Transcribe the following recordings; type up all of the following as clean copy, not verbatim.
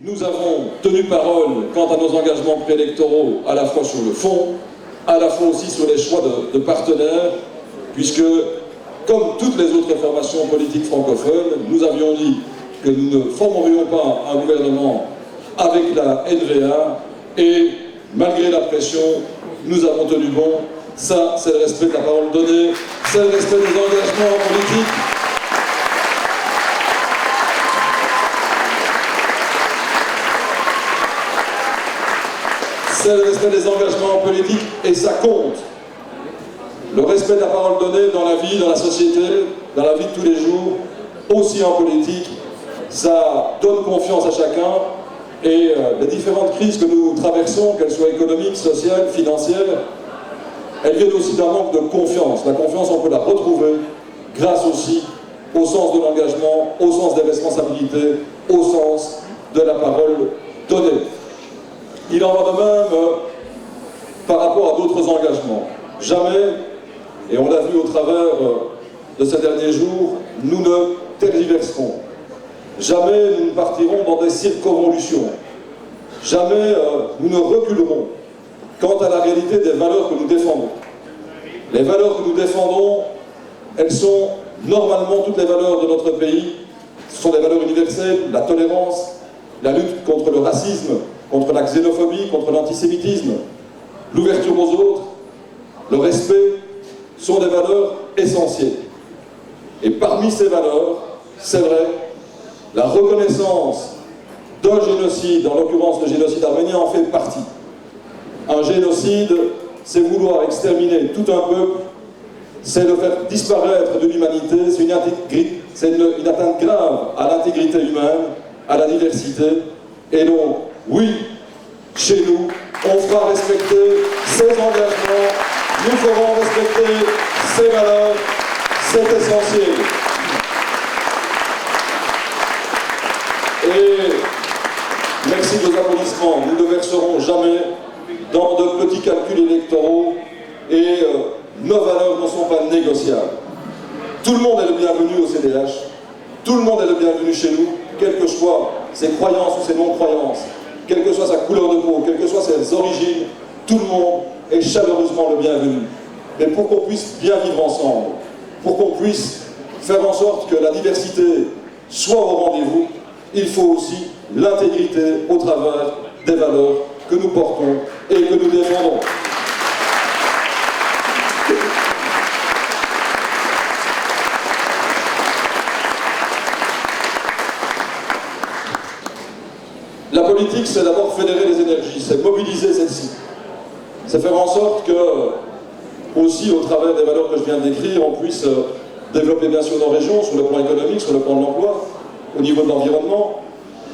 Nous avons tenu parole quant à nos engagements préélectoraux, à la fois sur le fond, à la fois aussi sur les choix de partenaires, puisque, comme toutes les autres formations politiques francophones, nous avions dit que nous ne formerions pas un gouvernement avec la NVA, et malgré la pression, nous avons tenu bon. Ça, c'est le respect de la parole donnée, c'est le respect des engagements politiques. C'est le respect des engagements politiques et ça compte. Le respect de la parole donnée dans la vie, dans la société, dans la vie de tous les jours, aussi en politique, ça donne confiance à chacun et les différentes crises que nous traversons, qu'elles soient économiques, sociales, financières, elles viennent aussi d'un manque de confiance. La confiance, on peut la retrouver grâce aussi au sens de l'engagement, au sens des responsabilités, au sens de la parole donnée. Il en va de même par rapport à d'autres engagements. Jamais, et on l'a vu au travers de ces derniers jours, nous ne tergiverserons. Jamais nous ne partirons dans des circonvolutions. Jamais nous ne reculerons quant à la réalité des valeurs que nous défendons. Les valeurs que nous défendons, elles sont normalement toutes les valeurs de notre pays. Ce sont des valeurs universelles, la tolérance, la lutte contre le racisme, contre la xénophobie, contre l'antisémitisme, l'ouverture aux autres, le respect, sont des valeurs essentielles. Et parmi ces valeurs, c'est vrai, la reconnaissance d'un génocide, en l'occurrence le génocide arménien, en fait partie. Un génocide, c'est vouloir exterminer tout un peuple, c'est le faire disparaître de l'humanité, c'est une atteinte grave à l'intégrité humaine, à la diversité, et donc, oui, chez nous, on fera respecter ces engagements, nous ferons respecter ces valeurs, c'est essentiel. Et merci de vos applaudissements, nous ne verserons jamais dans de petits calculs électoraux et nos valeurs ne sont pas négociables. Tout le monde est le bienvenu au CDH, tout le monde est le bienvenu chez nous, quelles que soient ses croyances ou ses non-croyances, quelle que soit sa couleur de peau, quelles que soient ses origines, tout le monde est chaleureusement le bienvenu. Mais pour qu'on puisse bien vivre ensemble, pour qu'on puisse faire en sorte que la diversité soit au rendez-vous, il faut aussi l'intégrité au travers des valeurs que nous portons et que nous défendons. La politique, c'est d'abord fédérer les énergies, c'est mobiliser celles-ci. C'est faire en sorte que, aussi au travers des valeurs que je viens de décrire, on puisse développer bien sûr nos régions, sur le plan économique, sur le plan de l'emploi, au niveau de l'environnement.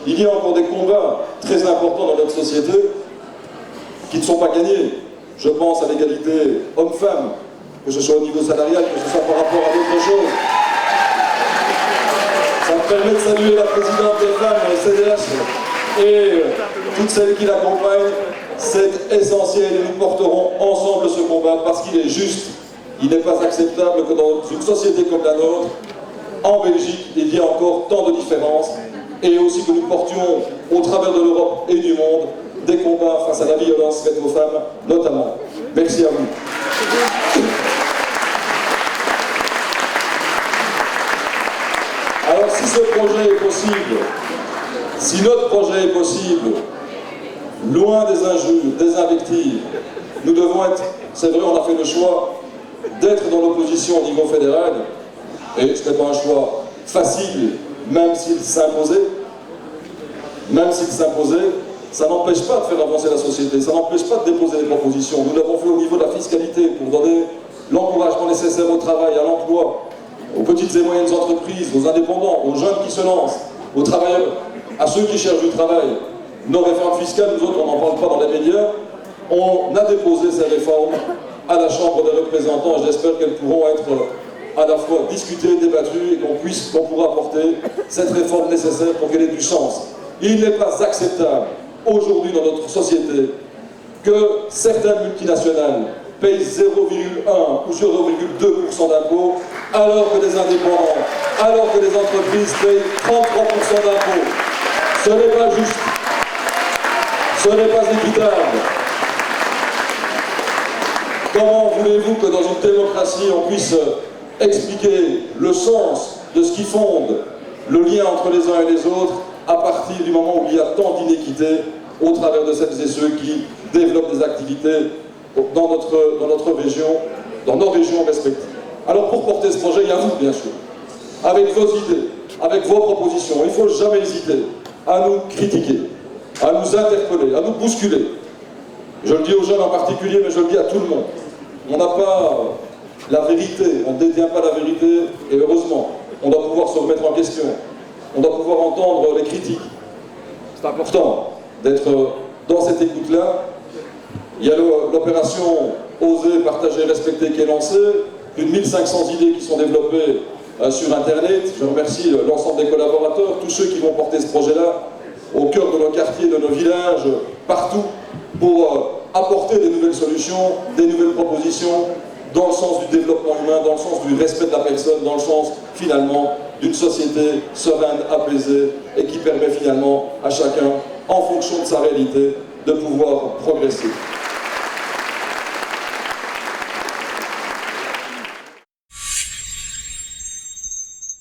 Il y a encore des combats très importants dans notre société qui ne sont pas gagnés. Je pense à l'égalité homme-femme, que ce soit au niveau salarial, que ce soit par rapport à d'autres choses. Ça me permet de saluer la présidente des femmes, CDH, et toutes celles qui l'accompagnent. C'est essentiel et nous porterons ensemble ce combat parce qu'il est juste. Il n'est pas acceptable que dans une société comme la nôtre, en Belgique, il y ait encore tant de différences et aussi que nous portions au travers de l'Europe et du monde des combats face à la violence faite aux femmes, notamment. Merci à vous. Alors si ce projet est possible, si notre projet est possible, loin des injures, des invectives, nous devons être, c'est vrai, on a fait le choix d'être dans l'opposition au niveau fédéral, et ce n'est pas un choix facile, même s'il s'imposait, ça n'empêche pas de faire avancer la société, ça n'empêche pas de déposer des propositions. Nous l'avons fait au niveau de la fiscalité, pour donner l'encouragement nécessaire au travail, à l'emploi, aux petites et moyennes entreprises, aux indépendants, aux jeunes qui se lancent, aux travailleurs, à ceux qui cherchent du travail. Nos réformes fiscales, nous autres, on n'en parle pas dans les médias. On a déposé ces réformes à la Chambre des représentants et j'espère qu'elles pourront être à la fois discutées, débattues et qu'on pourra apporter cette réforme nécessaire pour qu'elle ait du sens. Il n'est pas acceptable aujourd'hui dans notre société que certaines multinationales payent 0,1 ou 0,2% d'impôts alors que des indépendants, alors que les entreprises payent 33% d'impôts. Ce n'est pas juste. Ce n'est pas équitable. Comment voulez-vous que dans une démocratie, on puisse expliquer le sens de ce qui fonde le lien entre les uns et les autres à partir du moment où il y a tant d'inéquité au travers de celles et ceux qui développent des activités dans notre région, dans nos régions respectives. Alors pour porter ce projet, il y a vous bien sûr, avec vos idées, avec vos propositions. Il ne faut jamais hésiter à nous critiquer, à nous interpeller, à nous bousculer. Je le dis aux jeunes en particulier, mais je le dis à tout le monde. On n'a pas la vérité, on ne détient pas la vérité, et heureusement, on doit pouvoir se remettre en question. On doit pouvoir entendre les critiques. C'est important d'être dans cette écoute-là. Il y a l'opération Oser, Partager, Respecter qui est lancée. Plus de 1500 idées qui sont développées sur Internet. Je remercie l'ensemble des collaborateurs, tous ceux qui vont porter ce projet-là au cœur de nos quartiers, de nos villages, partout, pour apporter des nouvelles solutions, des nouvelles propositions, dans le sens du développement humain, dans le sens du respect de la personne, dans le sens, finalement, d'une société sereine, apaisée, et qui permet finalement à chacun, en fonction de sa réalité, de pouvoir progresser.